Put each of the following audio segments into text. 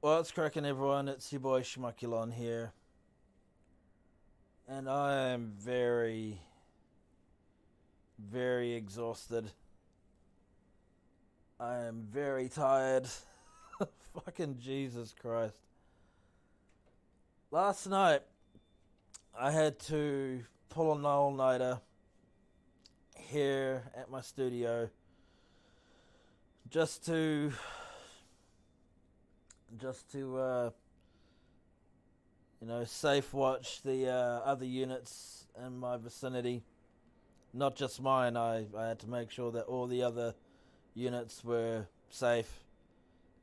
What's cracking, everyone? It's your boy SchmuckuloN here, and I am very, very exhausted. I am very tired. Fucking Jesus Christ. Last night, I had to pull an all-nighter here at my studio just to safe watch the other units in my vicinity. Not just mine. I had to make sure that all the other units were safe.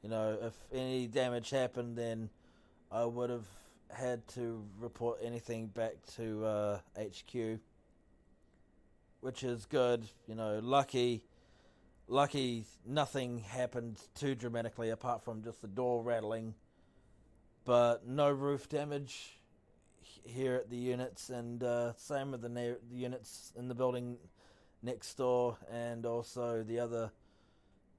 If any damage happened, then I would have had to report anything back to HQ, which is good. Lucky nothing happened too dramatically apart from just the door rattling, but no roof damage here at the units, and same with the units in the building next door, and also the other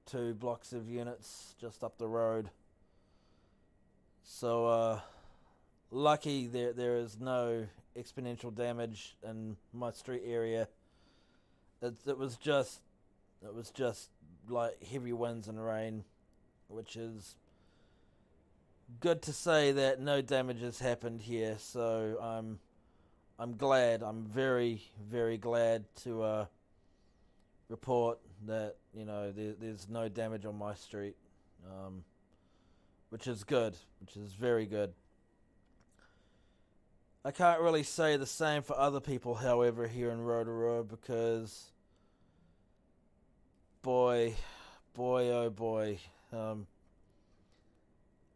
2 blocks of units just up the road. So lucky there is no exponential damage in my street area. It was just like heavy winds and rain, which is good to say that no damage has happened here. So I'm glad. I'm very, very glad to report that there's no damage on my street, which is good, which is very good. I can't really say the same for other people, however, here in Rotorua, because boy, oh boy.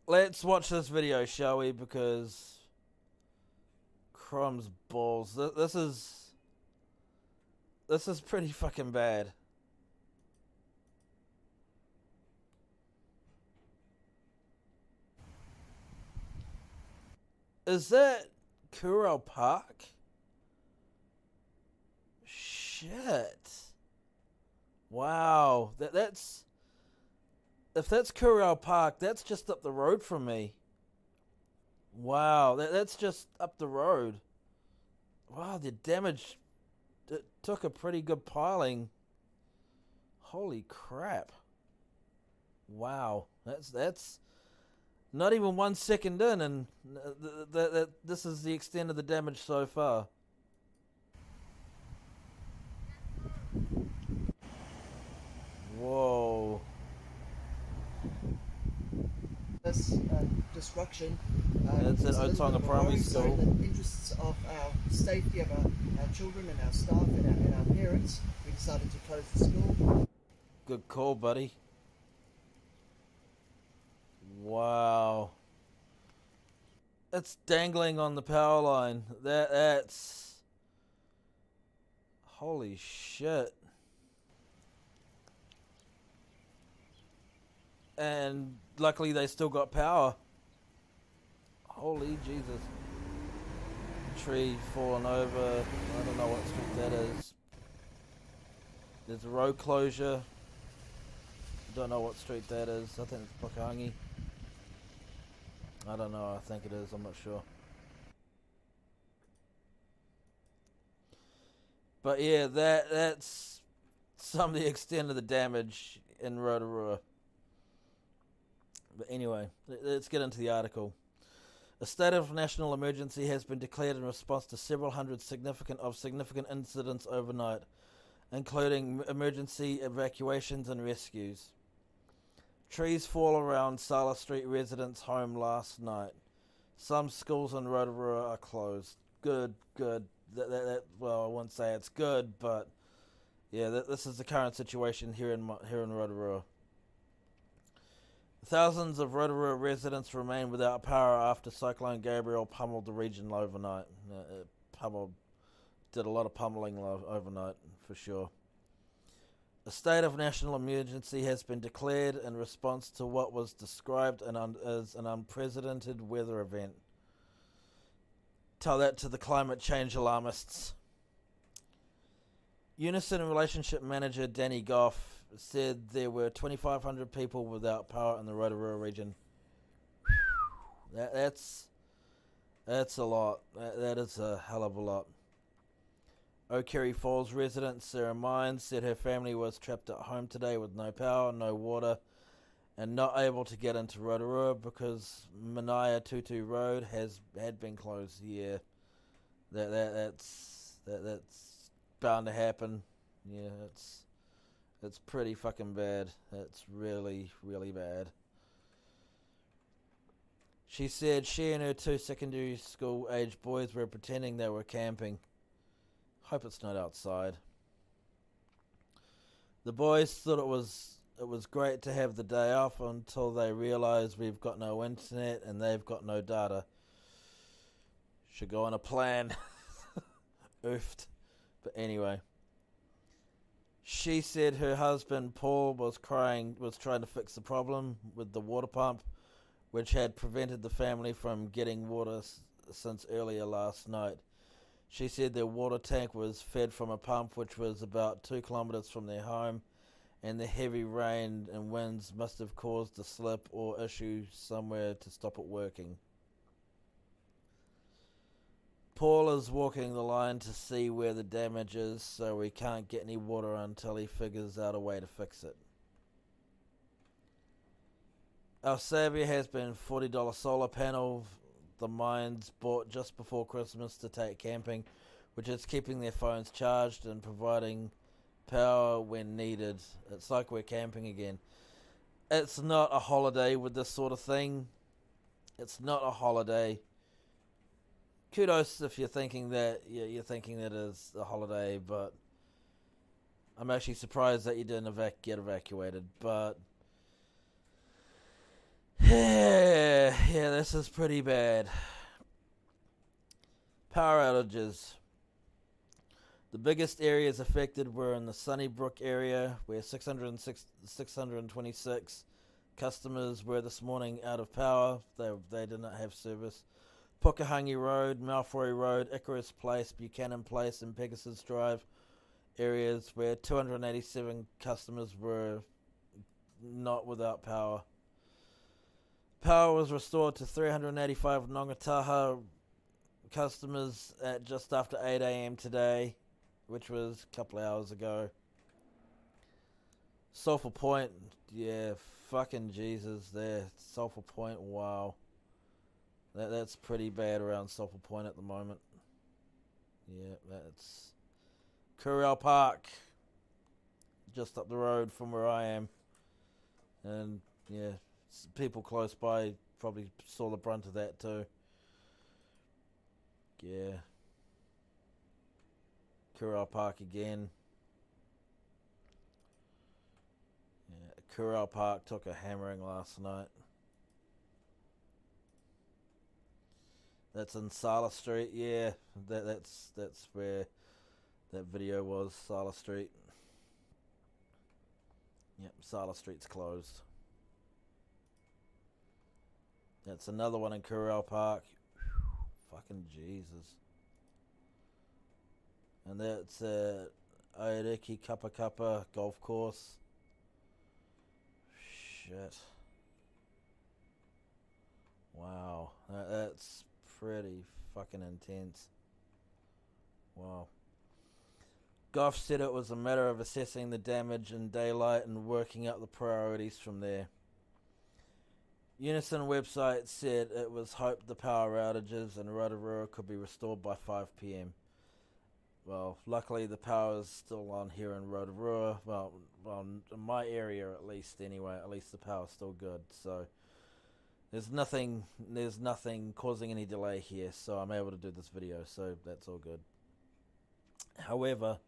Let's watch this video, shall we? Because crumbs balls. This is pretty fucking bad. Is that Gabrielle Park? Shit. Wow, that's if that's Gabrielle Park, that's just up the road from me. Wow, that's just up the road. Wow, the damage, it took a pretty good piling. Holy crap. Wow, that's not even 1 second in, and this is the extent of the damage so far. Whoa. This destruction. It's at Otonga Primary School. So in the interests of our safety of our children and our staff and our parents, we decided to close the school. Good call, buddy. Wow. It's dangling on the power line. That's... Holy shit. And luckily they still got power. Holy Jesus. Tree falling over. I don't know what street that is. There's a road closure. I don't know what street that is. I think it's Pukehangi. I don't know. I think it is. I'm not sure. But yeah, that's some of the extent of the damage in Rotorua. But anyway, let's get into the article. A state of national emergency has been declared in response to several hundred significant incidents overnight, including emergency evacuations and rescues. Trees fall around Sala Street residents' home last night. Some schools in Rotorua are closed. Good. Well, I wouldn't say it's good, but yeah, this is the current situation here in Rotorua. Thousands of Rotorua residents remain without power after Cyclone Gabrielle pummeled the region overnight. Did a lot of pummeling overnight, for sure. A state of national emergency has been declared in response to what was described as an unprecedented weather event. Tell that to the climate change alarmists. Unison Relationship Manager Danny Goff said there were 2,500 people without power in the Rotorua region. That's a lot. That is a hell of a lot. O'Kerry Falls resident Sarah Mines said her family was trapped at home today with no power, no water, and not able to get into Rotorua because Manaia Tutu Road had been closed. Yeah, that's bound to happen. Yeah, it's pretty fucking bad. That's really, really bad. She said she and her 2 secondary school aged boys were pretending they were camping. Hope it's not outside. The boys thought it was great to have the day off until they realised we've got no internet and they've got no data. Should go on a plan. Oofed. But anyway. She said her husband Paul was trying to fix the problem with the water pump, which had prevented the family from getting water since earlier last night. She said their water tank was fed from a pump which was about 2 kilometres from their home, and the heavy rain and winds must have caused a slip or issue somewhere to stop it working. Paul is walking the line to see where the damage is, so we can't get any water until he figures out a way to fix it. Our saviour has been $40 solar panel the mines bought just before Christmas to take camping, which is keeping their phones charged and providing power when needed. It's like we're camping again. It's not a holiday with this sort of thing. It's not a holiday. Kudos if you're thinking that it is a holiday, but I'm actually surprised that you didn't get evacuated. But yeah, this is pretty bad. Power outages. The biggest areas affected were in the Sunnybrook area, where 626 customers were this morning out of power. They did not have service. Pukehangi Road, Malfoy Road, Icarus Place, Buchanan Place, and Pegasus Drive areas where 287 customers were not without power. Power was restored to 385 Nongataha customers at just after 8 a.m. today, which was a couple of hours ago. Sulphur Point, yeah, fucking Jesus there. Sulphur Point, wow. That's pretty bad around Sulphur Point at the moment. Yeah, that's Currell Park, just up the road from where I am. And yeah, people close by probably saw the brunt of that too. Yeah. Currell Park again. Yeah, Currell Park took a hammering last night. That's in Sala Street, yeah. That's where that video was, Sala Street. Yep, Sala Street's closed. That's another one in Currell Park. Fucking Jesus. And that's Aoriki Kappa Kappa golf course. Shit. Wow. That's pretty fucking intense. Wow. Goff said it was a matter of assessing the damage in daylight and working out the priorities from there. Unison website said it was hoped the power outages in Rotorua could be restored by 5 p.m. Well, luckily the power is still on here in Rotorua. Well, in my area at least anyway. At least the power's still good. So there's nothing causing any delay here. So I'm able to do this video. So that's all good. However,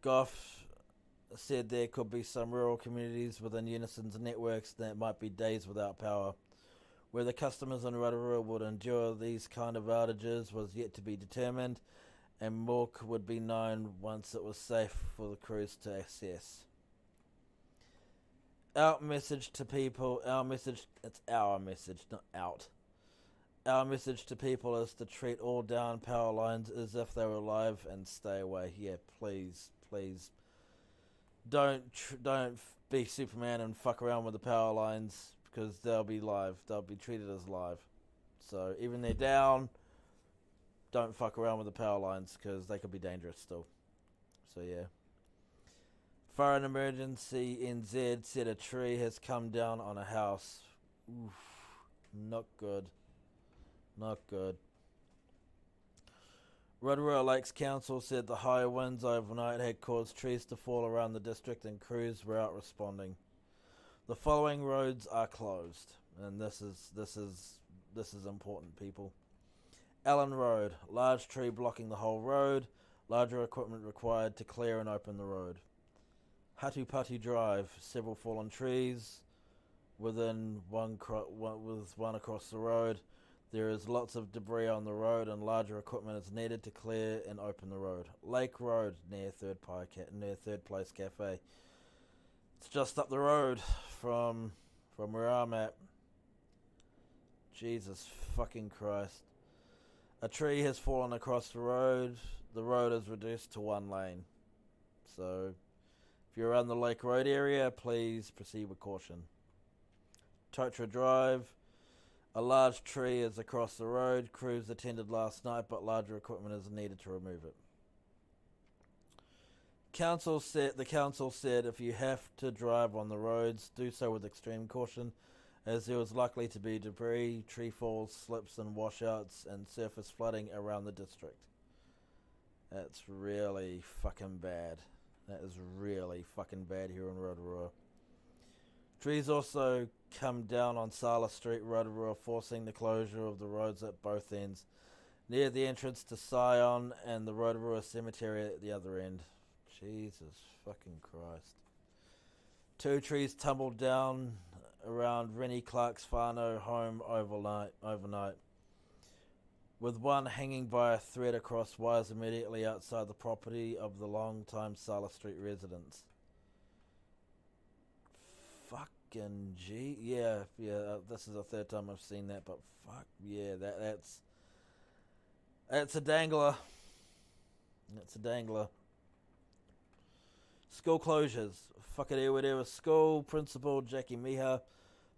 Goff said there could be some rural communities within Unison's networks that might be days without power. Whether customers in Rotorua would endure these kind of outages was yet to be determined, and more would be known once it was safe for the crews to access. Our message, it's our message, not out. Our message to people is to treat all down power lines as if they were live and stay away. Yeah, please. Don't be Superman and fuck around with the power lines, because they'll be live. They'll be treated as live. So even they're down, don't fuck around with the power lines because they could be dangerous still. So yeah. Fire and Emergency NZ said a tree has come down on a house. Oof, not good. Not good. Rotorua Lakes Council said the high winds overnight had caused trees to fall around the district and crews were out responding. The following roads are closed, and this is important, people. Allen Road, large tree blocking the whole road, larger equipment required to clear and open the road. Hatupatu Drive, several fallen trees with one across the road. There is lots of debris on the road and larger equipment is needed to clear and open the road. Lake Road near Third Place Cafe. It's just up the road from where I'm at. Jesus fucking Christ. A tree has fallen across the road. The road is reduced to one lane. So, if you're around the Lake Road area, please proceed with caution. Rotorua Drive. A large tree is across the road. Crews attended last night, but larger equipment is needed to remove it. The council said if you have to drive on the roads, do so with extreme caution, as there is likely to be debris, tree falls, slips and washouts, and surface flooding around the district. That's really fucking bad. That is really fucking bad here in Rotorua. Trees also come down on Sala Street, Rotorua, forcing the closure of the roads at both ends, near the entrance to Sion and the Rotorua Cemetery at the other end. Jesus fucking Christ. 2 trees tumbled down around Rennie Clark's whānau home overnight, with one hanging by a thread across wires immediately outside the property of the long-time Sala Street residents. Fucking gee, yeah. This is the 3rd time I've seen that, but fuck yeah, that's a dangler. That's a dangler. School closures. Whatever school principal Jackie Miha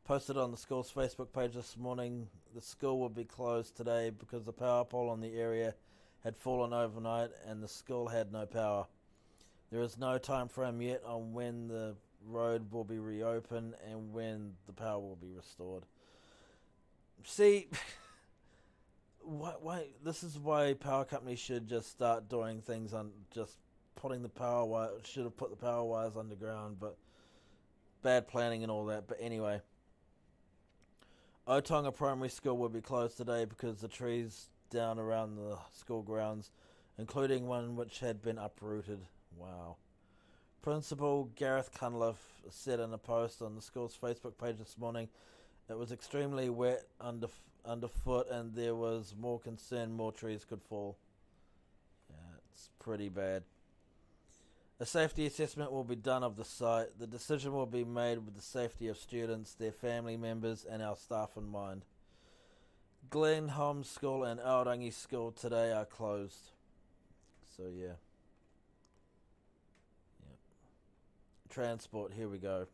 posted on the school's Facebook page this morning. The school will be closed today because the power pole in the area had fallen overnight and the school had no power. There is no time frame yet on when the road will be reopened and when the power will be restored. See, why this is why power companies should just start doing things on just putting the power wire. Should have put the power wires underground, but bad planning and all that. But anyway, Otonga Primary School will be closed today because the trees down around the school grounds, including one which had been uprooted. Wow. Principal Gareth Cunliffe said in a post on the school's Facebook page this morning, it was extremely wet underfoot and there was more concern more trees could fall. Yeah, it's pretty bad. A safety assessment will be done of the site. The decision will be made with the safety of students, their family members and our staff in mind. Glenholm School and Aorangi School today are closed. So yeah. Transport, here we go.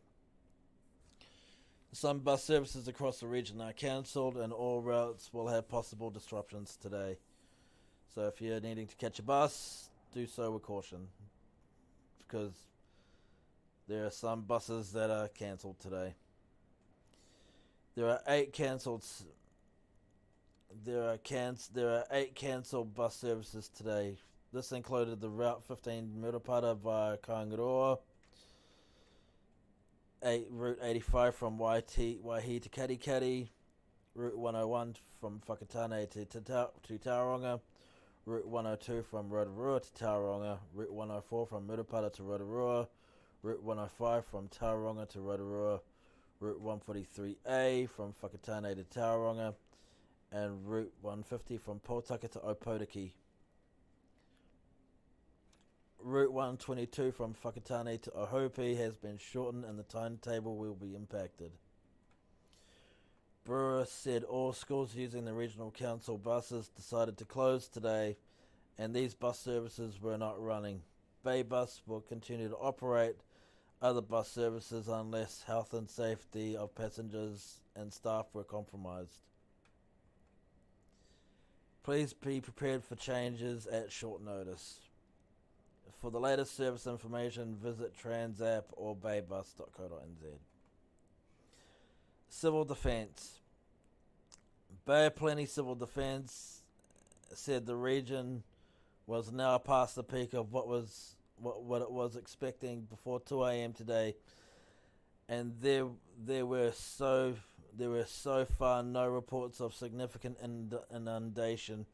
Some bus services across the region are cancelled and all routes will have possible disruptions today. So if you're needing to catch a bus, do so with caution, because there are some buses that are cancelled today. There are 8 cancelled bus services today. This included the Route 15 Murupara via Kaingaroa, Route 85 from Waihi to Karikari, Route 101 from Whakatane to Tauranga, Route 102 from Rotorua to Tauranga, Route 104 from Murupara to Rotorua, Route 105 from Tauranga to Rotorua, Route 143A from Whakatane to Tauranga, and Route 150 from Potaka to Opotiki. Route 122 from Whakatane to Ohope has been shortened and the timetable will be impacted. Brewer said all schools using the regional council buses decided to close today and these bus services were not running. Bay Bus will continue to operate other bus services unless health and safety of passengers and staff were compromised. Please be prepared for changes at short notice. For the latest service information, visit Transapp or baybus.co.nz. Civil Defence. Bay of Plenty Civil Defence said the region was now past the peak of what it was expecting before 2 a.m. today, and there were so far no reports of significant inundation.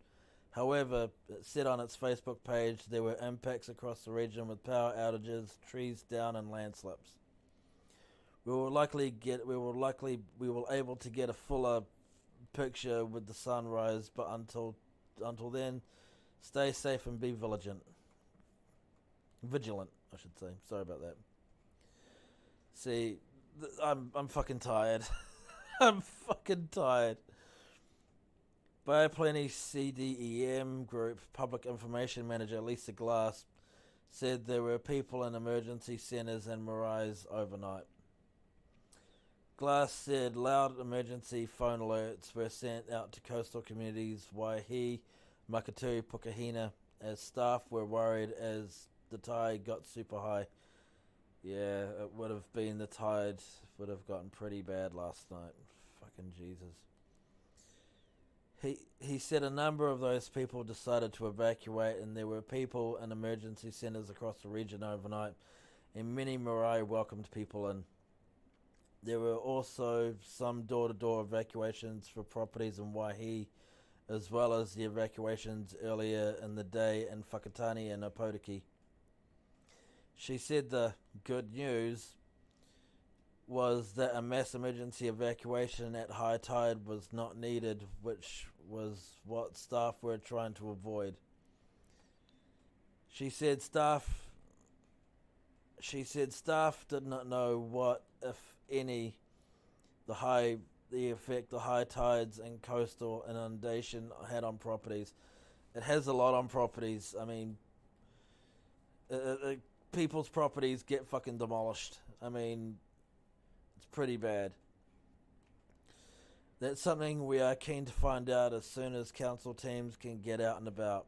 However, it said on its Facebook page there were impacts across the region with power outages, trees down, and landslips. We were able to get a fuller picture with the sunrise, but until then, stay safe and be vigilant. Vigilant, I should say. Sorry about that. See, I'm fucking tired. I'm fucking tired. Bay of Plenty CDEM Group Public Information Manager Lisa Glass said there were people in emergency centres and maraes overnight. Glass said loud emergency phone alerts were sent out to coastal communities Waihi, Makatui, Pukahina, as staff were worried as the tide got super high. Yeah, it would have been, the tide would have gotten pretty bad last night. Fucking Jesus. He said a number of those people decided to evacuate, and there were people in emergency centres across the region overnight, and many marae welcomed people in. There were also some door-to-door evacuations for properties in Waihi, as well as the evacuations earlier in the day in Whakatane and Opotiki. She said the good news was that a mass emergency evacuation at high tide was not needed, which was what staff were trying to avoid. She said staff did not know what, if any, the effect the high tides and coastal inundation had on properties. It has a lot on properties. I mean, people's properties get fucking demolished. I mean, it's pretty bad. That's something we are keen to find out as soon as council teams can get out and about.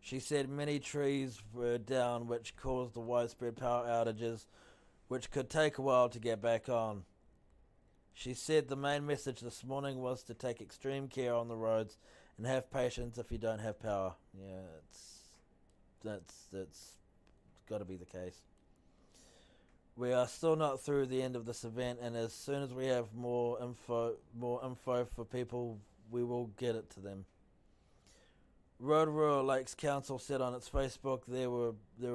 She said many trees were down, which caused the widespread power outages, which could take a while to get back on. She said the main message this morning was to take extreme care on the roads and have patience if you don't have power. Yeah, that's got to be the case. We are still not through the end of this event, and as soon as we have more info for people, we will get it to them. Rotorua Lakes Council said on its Facebook there were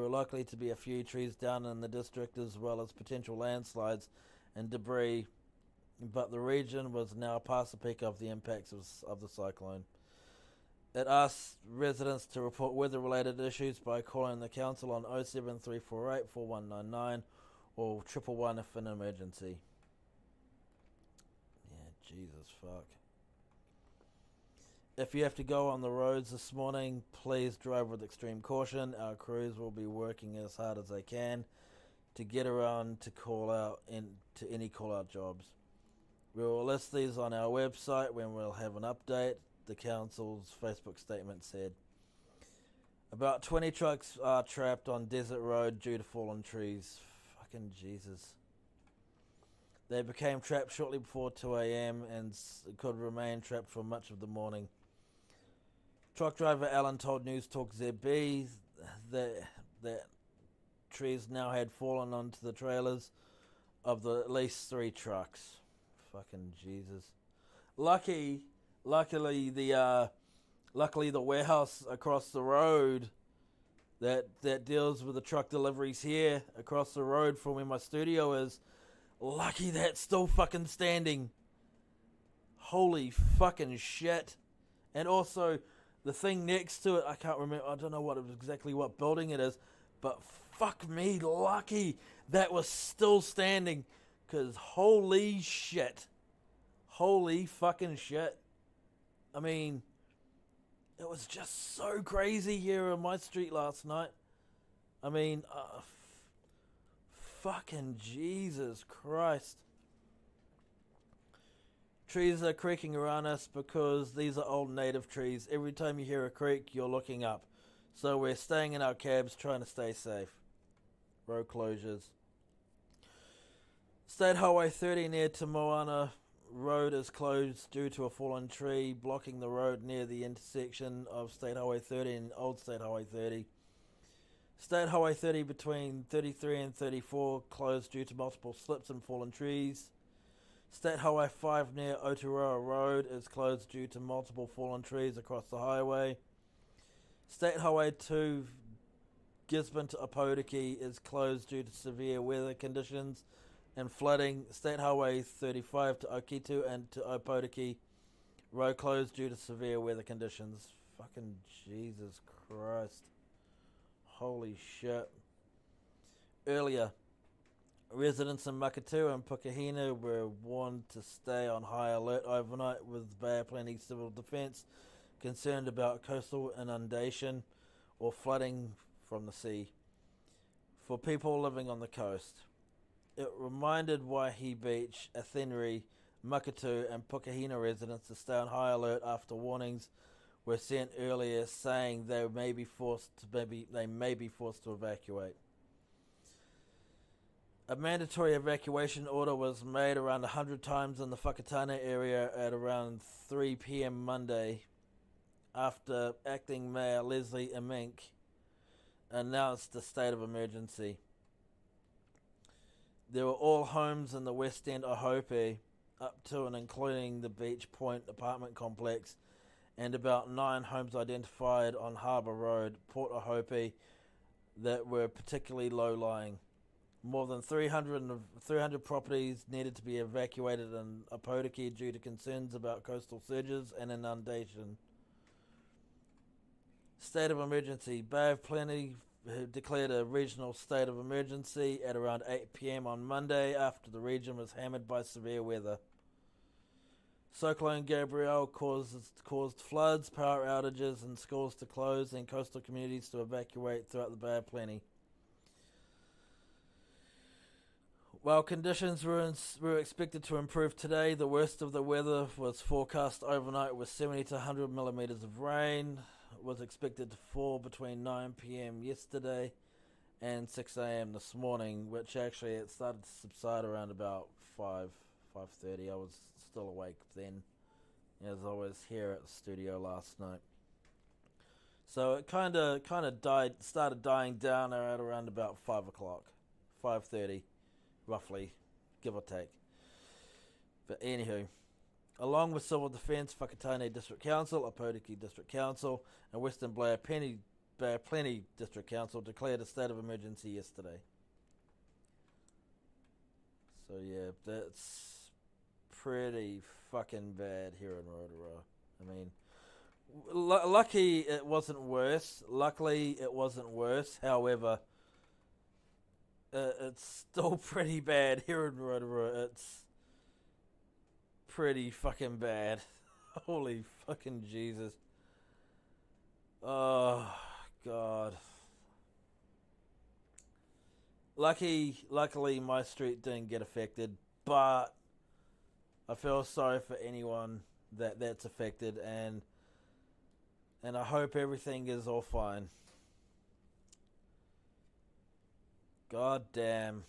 likely to be a few trees down in the district, as well as potential landslides and debris, but the region was now past the peak of the impacts of the cyclone. It asked residents to report weather-related issues by calling the council on 07348 4199 or 111 if an emergency. Yeah, Jesus fuck. If you have to go on the roads this morning, please drive with extreme caution. Our crews will be working as hard as they can to get around to any call-out jobs. We will list these on our website when we'll have an update, the council's Facebook statement said. About 20 trucks are trapped on Desert Road due to fallen trees. Fucking Jesus. They became trapped shortly before 2 a.m. and could remain trapped for much of the morning. Truck driver Alan told News Talk ZB that trees now had fallen onto the trailers of at least 3 trucks. Fucking Jesus. Luckily the warehouse across the road that deals with the truck deliveries here across the road from where my studio is, lucky that's still fucking standing. Holy fucking shit. And also the thing next to it, I can't remember, I don't know exactly what building it is, but fuck me, lucky that was still standing, because holy shit. Holy fucking shit. I mean, it was just so crazy here on my street last night. I mean, fucking Jesus Christ. Trees are creaking around us because these are old native trees. Every time you hear a creak, you're looking up. So we're staying in our cabs, trying to stay safe. Road closures. State Highway 30 near Te Moana Road is closed due to a fallen tree blocking the road near the intersection of State Highway 30 and Old State Highway 30. State Highway 30 between 33 and 34 closed due to multiple slips and fallen trees. State Highway 5 near Rotorua Road is closed due to multiple fallen trees across the highway. State Highway 2 Gisborne to Opotiki is closed due to severe weather conditions and flooding. State Highway 35 to Okitu and to Opotiki road closed due to severe weather conditions. Fucking Jesus Christ. Holy shit. Earlier, residents in Makatu and Pukahina were warned to stay on high alert overnight, with Bay Plenty Civil Defence concerned about coastal inundation or flooding from the sea for people living on the coast. It reminded Waihi Beach, Athenry, Makatu and Pukahina residents to stay on high alert after warnings were sent earlier saying they may be forced to evacuate. A mandatory evacuation order was made around 100 times in the Whakatane area at around 3 p.m. Monday after Acting Mayor Leslie Imink announced the state of emergency. There were all homes in the West End Ohope, up to and including the Beach Point apartment complex, and about 9 homes identified on Harbour Road, Port Ohope, that were particularly low-lying. More than 300 properties needed to be evacuated in Opotiki due to concerns about coastal surges and inundation. State of emergency. Bay of Plenty declared a regional state of emergency at around 8 p.m. on Monday after the region was hammered by severe weather. Cyclone Gabrielle caused floods, power outages, and schools to close and coastal communities to evacuate throughout the Bay of Plenty. While conditions were expected to improve today, the worst of the weather was forecast overnight with 70 to 100 millimeters of rain. Was expected to fall between 9 p.m. yesterday and 6 a.m. this morning, which actually it started to subside around about 5:30. I was still awake then, as I was here at the studio last night. So it kind of started dying down at around about 5 o'clock, 5:30, roughly, give or take. But anywho, along with Civil Defence, Whakatane District Council, Opotiki District Council, and Western Bay Plenty District Council declared a state of emergency yesterday. So yeah, that's pretty fucking bad here in Rotorua. I mean, luckily it wasn't worse. However, it's still pretty bad here in Rotorua. It's pretty fucking bad. Holy fucking Jesus. Oh, God. Luckily my street didn't get affected, but I feel sorry for anyone that's affected, and I hope everything is all fine. God damn.